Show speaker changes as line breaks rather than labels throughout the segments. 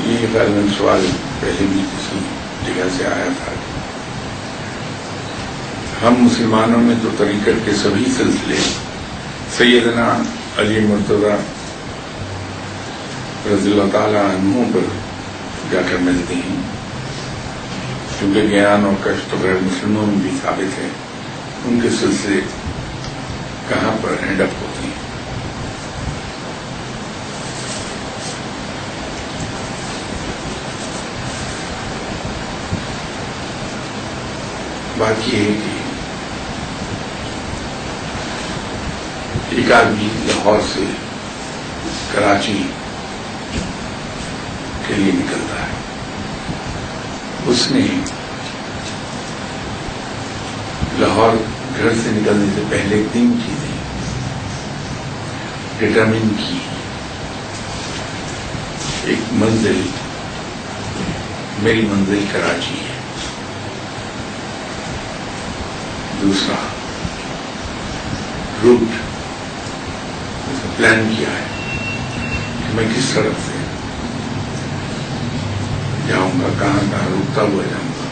یہ غالباً سوال پہلے بھی کسی جگہ سے آیا تھا کہ ہم مسلمانوں میں تو طریقت کے سبھی سلسلے سیدنا علی مرتضیٰ رضی اللہ تعالی عنہ پر جا کر ملتے ہیں، کیونکہ گیان اور کشف تو غیر مسلموں میں بھی ثابت ہے، ان کے سلسلے کہاں پر اینڈ اپ ہوتے ہیں۔ بات یہ ہے کہ ایک آدمی لاہور سے کراچی کے لیے نکلتا ہے، اس نے لاہور گھر سے نکلنے سے پہلے 3 چیزیں ڈٹرمن کی۔ ایک منزل، میری منزل کراچی ہے۔ دوسرا روٹ، پلان کیا ہے کہ میں کس سڑک سے جاؤں گا، کہاں کہاں رکتا ہوا جاؤں گا،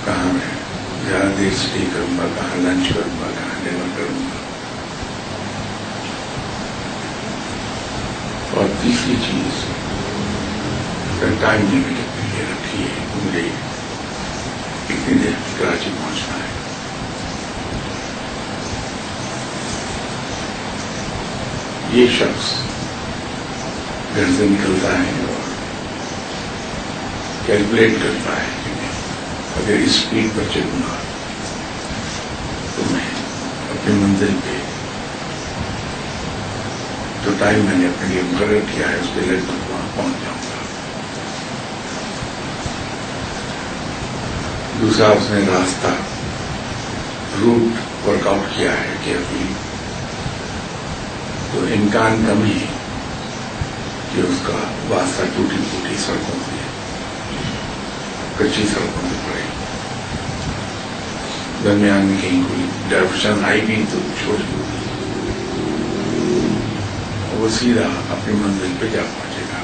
کہاں میں زیادہ دیر اسٹے کروں گا، کہاں لنچ کروں گا، کہاں ڈنر کروں گا۔ اور تیسری چیز ٹائم لمٹ اپنے لیے رکھی ہے، مجھے اتنی دیر کراچی پہنچنا ہے۔ یہ شخص گھر سے نکلتا ہے اور کیلکولیٹ کرتا ہے کہ میں اگر اس اسپیڈ پر چلوں گا تو میں اپنی منزل پہ جو ٹائم میں نے اپنے لیے مقرر کیا ہے اس کے لگ بھگ وہاں پہنچ جاؤں گا۔ دوسرا، اس نے راستہ روٹ ورک آؤٹ کیا ہے کہ ابھی تو امکان کم ہے کہ اس کا واسطہ ٹوٹی پھوٹی سڑکوں سے، کچی سڑکوں سے پڑے، درمیان میں کہیں کوئی ڈائیورشن آئی بھی تو چھوٹی ہوگی، وہ سیدھا اپنی منزل پہ جا پہنچے گا۔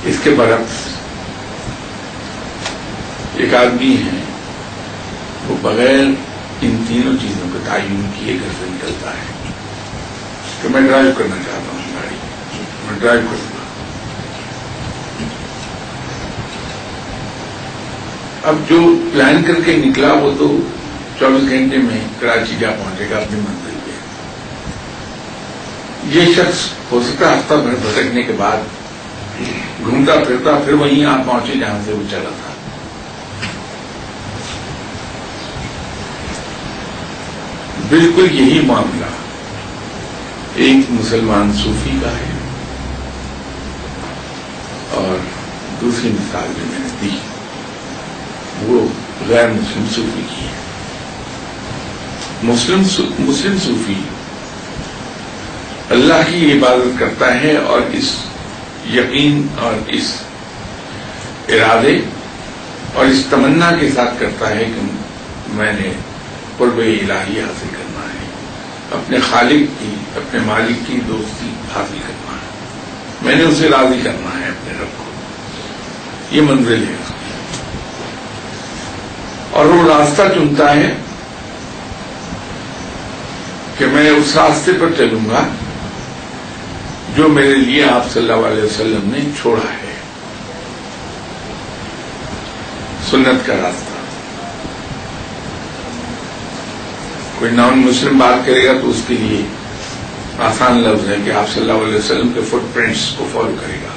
اس کے برعکس ایک آدمی ہے، وہ بغیر ان تینوں چیزوں کو تعین کیے گھر سے نکلتا ہے کہ میں ڈرائیو کرنا چاہتا ہوں، گاڑی میں ڈرائیو کروں گا۔ اب جو پلان کر کے نکلا وہ تو 24 گھنٹے میں کراچی جا پہنچے گا اپنی منزل پہ۔ یہ شخص ہو سکتا ہے ہفتہ بھر بھٹکنے کے بعد گھومتا پھرتا پھر وہیں آپ پہنچے جہاں سے وہ چلا تھا۔ بالکل یہی معاملہ ایک مسلمان صوفی کا ہے، اور دوسری مثال جو میں نے دی وہ غیر مسلم صوفی کی ہے۔ مسلم صوفی اللہ کی عبادت کرتا ہے اور اس یقین اور اس ارادے اور اس تمنا کے ساتھ کرتا ہے کہ میں نے قرب الہی حاصل کرنا ہے، اپنے خالق کی، اپنے مالک کی دوستی حاصل کرنا ہے، میں نے اسے راضی کرنا ہے، اپنے رب کو۔ یہ منزل ہے، اور وہ راستہ چنتا ہے کہ میں اس راستے پر چلوں گا جو میرے لیے آپ صلی اللہ علیہ وسلم نے چھوڑا ہے، سنت کا راستہ۔ کوئی نان مسلم بات کرے گا تو اس کے لیے آسان لفظ ہے کہ آپ صلی اللہ علیہ وسلم کے فٹ پرنٹس کو فالو کرے گا۔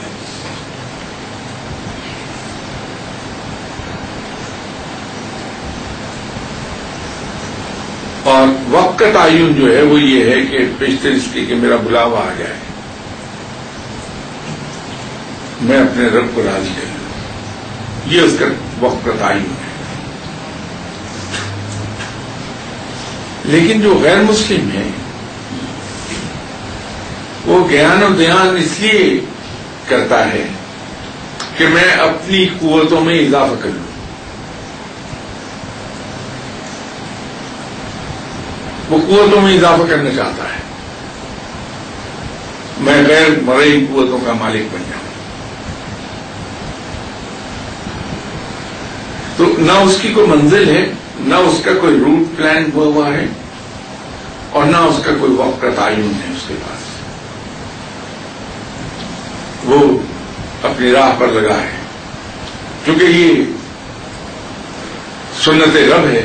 اور وقت کا تعین جو ہے وہ یہ ہے کہ پیشتر اس کی کہ میرا بلاوا آ جائے، میں اپنے رب کو راضی کر لوں، یہ اس کا وقت کا تعین ہے۔ لیکن جو غیر مسلم ہے وہ گیان اور دھیان اس لیے کرتا ہے کہ میں اپنی قوتوں میں اضافہ کر لوں، وہ قوتوں میں اضافہ کرنا چاہتا ہے۔ میں غیر مرئی قوتوں کا مالک بن جاؤں. تو نہ اس کی کوئی منزل ہے، نہ اس کا کوئی روٹ پلان ہوا ہے، اور نہ اس کا کوئی وقت کا تعین ہے اس کے پاس. وہ اپنی راہ پر لگا ہے. کیونکہ یہ سنت رب ہے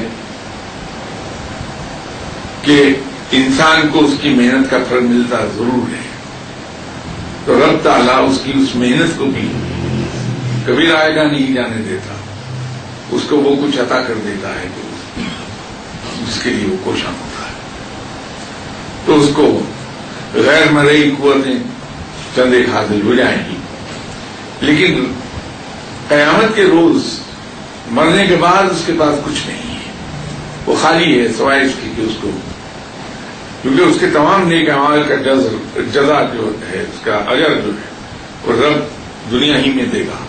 کہ انسان کو اس کی محنت کا پھل ملتا ضرور ہے. تو رب تعالیٰ اس کی اس محنت کو بھی کبھی رائے گا نہیں جانے دیتا. اس کو وہ کچھ عطا کر دیتا ہے جس کے لیے وہ کوشاں ہوتا ہے. تو اس کو غیر مرئی قوتیں چند ایک حاصل ہو جائیں گی، لیکن قیامت کے روز مرنے کے بعد اس کے پاس کچھ نہیں ہے. وہ خالی ہے سوائے اس کی کہ اس کو، کیونکہ اس کے تمام نیک اعمال کا جزا جو ہے، اس کا اجر جو ہے، وہ رب دنیا ہی میں دے گا.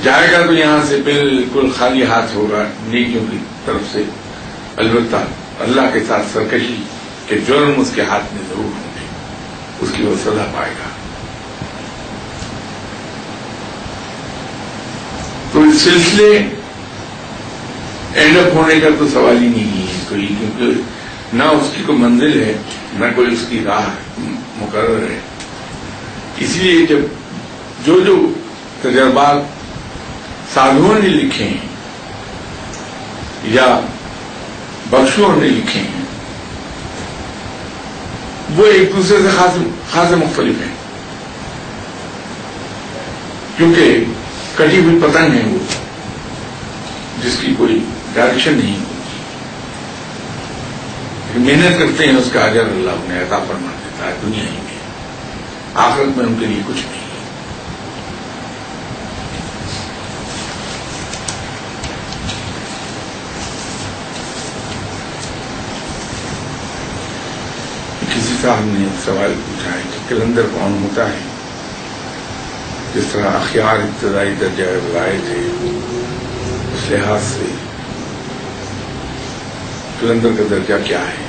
جائے گا تو یہاں سے بالکل خالی ہاتھ ہوگا نیکیوں کی طرف سے. البتہ اللہ کے ساتھ سرکشی کے جرم اس کے ہاتھ میں ضرور ہوں گے. اس کی وہ سزا پائے گا. تو اس سلسلے اینڈ اپ ہونے کا تو سوال ہی نہیں ہے کوئی، کیونکہ نہ اس کی کوئی منزل ہے، نہ کوئی اس کی راہ مقرر ہے. اس لیے جب جو تجربات سادھوؤں نے لکھے ہیں یا بخشوؤں نے لکھے ہیں، وہ ایک دوسرے سے خاصے مختلف ہیں. کیونکہ کٹی ہوئی پتنگ ہے وہ، جس کی کوئی ڈائریکشن نہیں ہوتی. محنت کرتے ہیں، اس کا اجر اللہ انہیں عطا فرما دیتا ہے دنیا ہی میں. آخرت میں ان کے لیے کچھ نہیں. کسی صاحب نے سوال پوچھا ہے کہ کلندر کون ہوتا ہے؟ جس طرح اخیار ابتدائی درجہ لائے تھے، اس لحاظ سے کلندر کا درجہ کیا ہے؟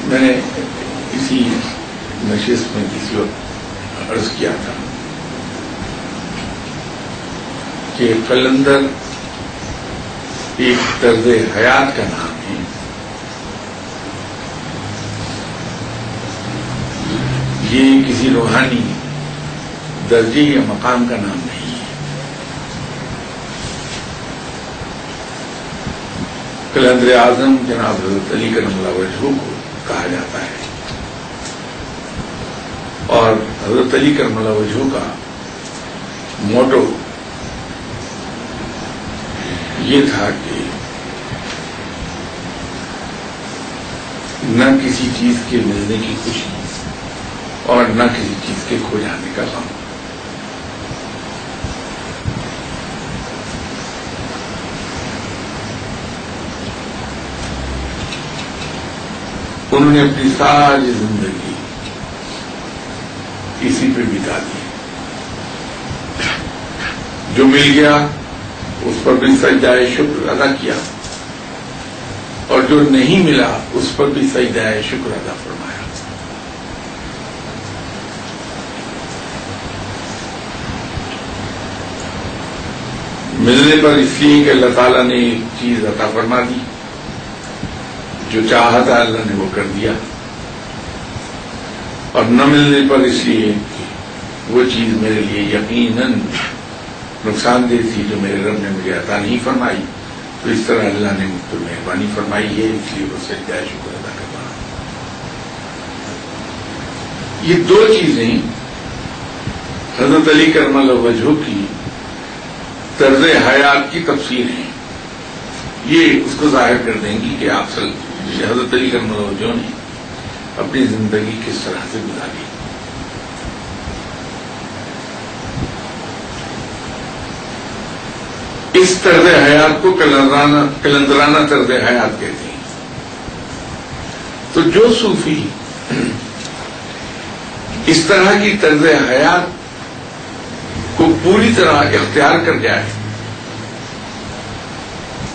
میں نے اسی نشست میں کسی وقت عرض کیا تھا کہ کلندر ایک طرز حیات کا نام ہے. یہ کسی روحانی درجے یا مقام کا نام نہیں ہے. کلندر اعظم جناب حضرت علی کرم اللہ وجہہ کو کہا جاتا ہے، اور حضرت علی کرم اللہ وجہہ کا موٹو یہ تھا کہ نہ کسی چیز کے ملنے کی خوشی اور نہ کسی چیز کے کھو جانے کا غم. انہوں نے اپنی ساری زندگی اسی پہ بتا دی. جو مل گیا اس پر بھی سجدہ شکر ادا کیا، اور جو نہیں ملا اس پر بھی سجدہ شکر ادا فرمایا. ملنے پر اس لیے کہ اللہ تعالیٰ نے ایک چیز عطا فرما دی، جو چاہا تھا اللہ نے وہ کر دیا، اور نہ ملنے پر اس لیے وہ چیز میرے لیے یقیناً نقصان دہ تھی جو میرے رب نے مجھے عطا نہیں فرمائی. تو اس طرح اللہ نے مجھ پر مہربانی فرمائی ہے، اس لیے وہ سجدہ شکر ادا کر رہا. یہ دو چیزیں حضرت علی کرم اللہ وجہہ کی طرز حیات کی تفسیر ہیں. یہ اس کو ظاہر کر دیں گی کہ آپ حضرت علی کرم اللہ وجہہ نے اپنی زندگی کس طرح سے گزاری. اس طرز حیات کو کلندرانہ طرز حیات کہتے ہیں. تو جو صوفی اس طرح کی طرز حیات کو پوری طرح اختیار کر جائے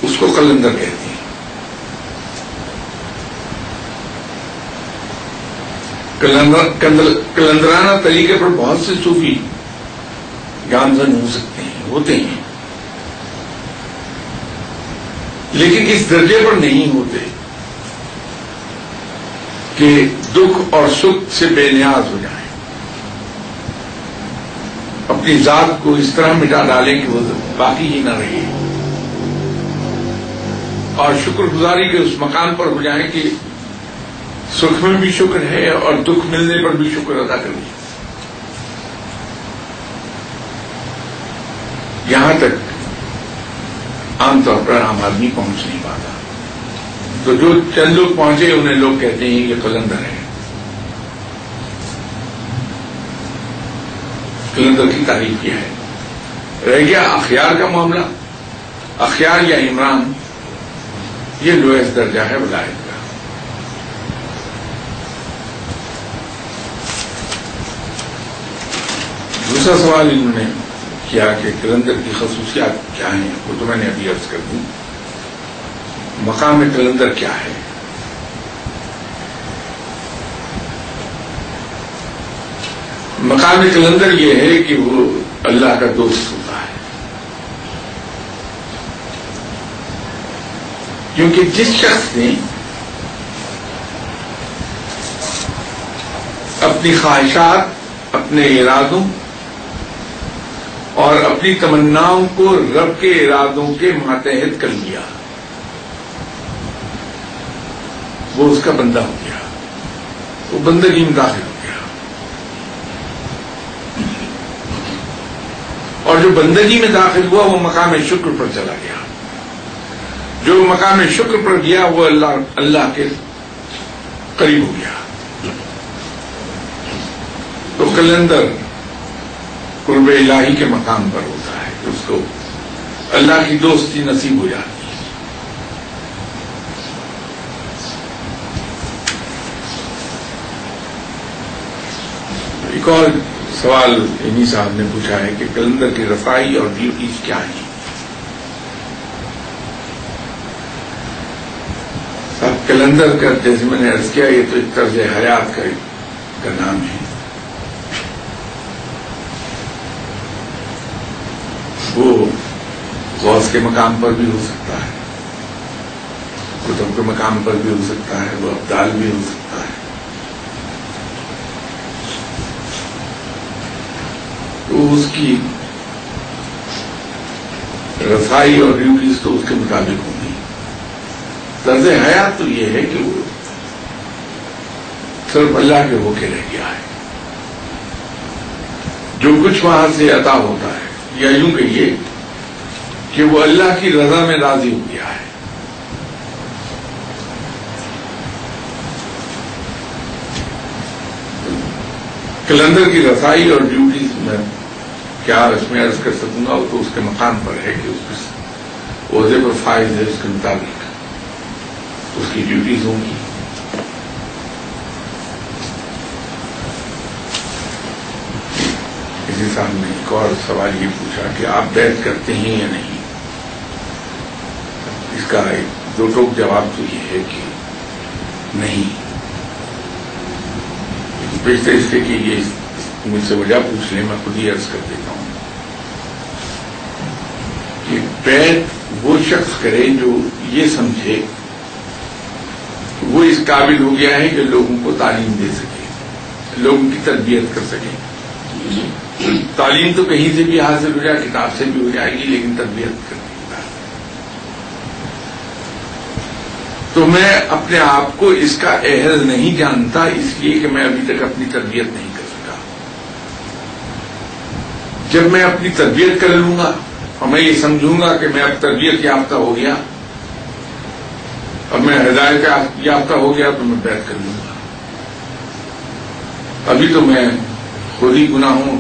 اس کو کلندر کہتے ہیں. کلندرانہ طریقے پر بہت سے صوفی گامزن ہو سکتے ہیں، ہوتے ہیں، لیکن اس درجے پر نہیں ہوتے کہ دکھ اور سکھ سے بے نیاز ہو جائیں، اپنی ذات کو اس طرح مٹا ڈالیں کہ وہ باقی ہی نہ رہے، اور شکر گزاری کے اس مقام پر ہو جائیں کہ سکھ میں بھی شکر ہے اور دکھ ملنے پر بھی شکر ادا کریں۔ یہاں تک عام طور پر عام آدمی پہنچ نہیں پاتا، تو جو چند لوگ پہنچے انہیں لوگ کہتے ہیں یہ قلندر ہے۔ قلندر کی تعریف کیا ہے؟ رہ گیا اخیار کا معاملہ۔ اخیار یا عمران یہ لوئسٹ درجہ ہے ولایت کا۔ دوسرا سوال انہوں نے کیا کہ قلندر کی خصوصیات کیا ہیں، وہ تو میں نے ابھی عرض کر دی۔ مقام قلندر کیا ہے؟ مقام قلندر یہ ہے کہ وہ اللہ کا دوست ہوتا ہے، کیونکہ جس شخص نے اپنی خواہشات، اپنے ارادوں اور اپنی تمناؤں کو رب کے ارادوں کے ماتحت کر لیا، وہ اس کا بندہ ہو گیا، وہ بندگی میں داخل ہو گیا، اور جو بندگی میں داخل ہوا وہ مقام شکر پر چلا گیا، جو مقام شکر پر گیا وہ اللہ کے قریب ہو گیا۔ تو قلندر قرب الہی کے مقام پر ہوتا ہے، اس کو اللہ کی دوستی نصیب ہو جاتی ہے۔ ایک اور سوال انہی صاحب نے پوچھا ہے کہ قلندر کی رسائی اور ڈیوٹیز کیا ہیں؟ اب قلندر کا جیسے میں نے عرض کیا یہ تو ایک طرز حیات کا نام ہے، وہ غوث کے مقام پر بھی ہو سکتا ہے، کتب کے مقام پر بھی ہو سکتا ہے، وہ ابدال بھی ہو سکتا ہے۔ تو اس کی رسائی اور ڈیوٹیز تو اس کے مطابق ہوں گی۔ طرز حیات تو یہ ہے کہ وہ صرف اللہ کے ہو کے رہ گیا ہے، جو کچھ وہاں سے عطا ہوتا ہے، یا یوں کہیے کہ وہ اللہ کی رضا میں راضی ہو گیا ہے۔ قلندر کی رسائی اور ڈیوٹیز میں کیا اس میں عرض کر سکوں گا، وہ تو اس کے مقام پر ہے کہ اس عہدے پر فائز ہے، اس کے مطابق اس کی ڈیوٹیز ہوں گی۔ کسی صاحب نے ایک اور سوال یہ پوچھا کہ آپ بیعت کرتے ہیں یا نہیں؟ اس کا ایک دو ٹوک جواب تو یہ ہے کہ نہیں۔ بیشتر اس سے کہ یہ مجھ سے وجہ پوچھ لیں، میں خود ہی عرض کر دیتا ہوں کہ بیعت وہ شخص کرے جو یہ سمجھے کہ وہ اس قابل ہو گیا ہے کہ لوگوں کو تعلیم دے سکے، لوگوں کی تربیت کر سکے۔ تعلیم تو کہیں سے بھی حاصل ہو جائے، کتاب سے بھی ہو جائے گی، لیکن تربیت کرنے کی بات۔ تو میں اپنے آپ کو اس کا اہل نہیں جانتا، اس لیے کہ میں ابھی تک اپنی تربیت نہیں کر سکا۔ جب میں اپنی تربیت کر لوں گا اور میں یہ سمجھوں گا کہ میں اب تربیت یافتہ ہو گیا اور میں ہدایت یافتہ ہو گیا تو میں بیعت کر لوں گا۔ ابھی تو میں خود ہی گناہوں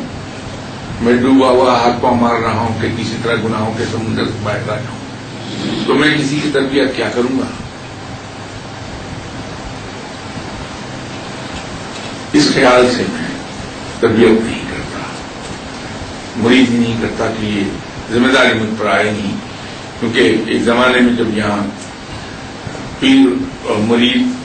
میں ڈوبا ہوا ہاتھ پاؤں مار رہا ہوں کہ کسی طرح گناہوں کے سمندر سے باہر آ جاؤں، تو میں کسی کی تربیت کیا کروں گا؟ اس خیال سے میں تربیت نہیں کرتا، مرید ہی نہیں کرتا کہ یہ ذمہ داری مجھ پر آئے نہیں، کیونکہ ایک زمانے میں جب یہاں پیر اور مرید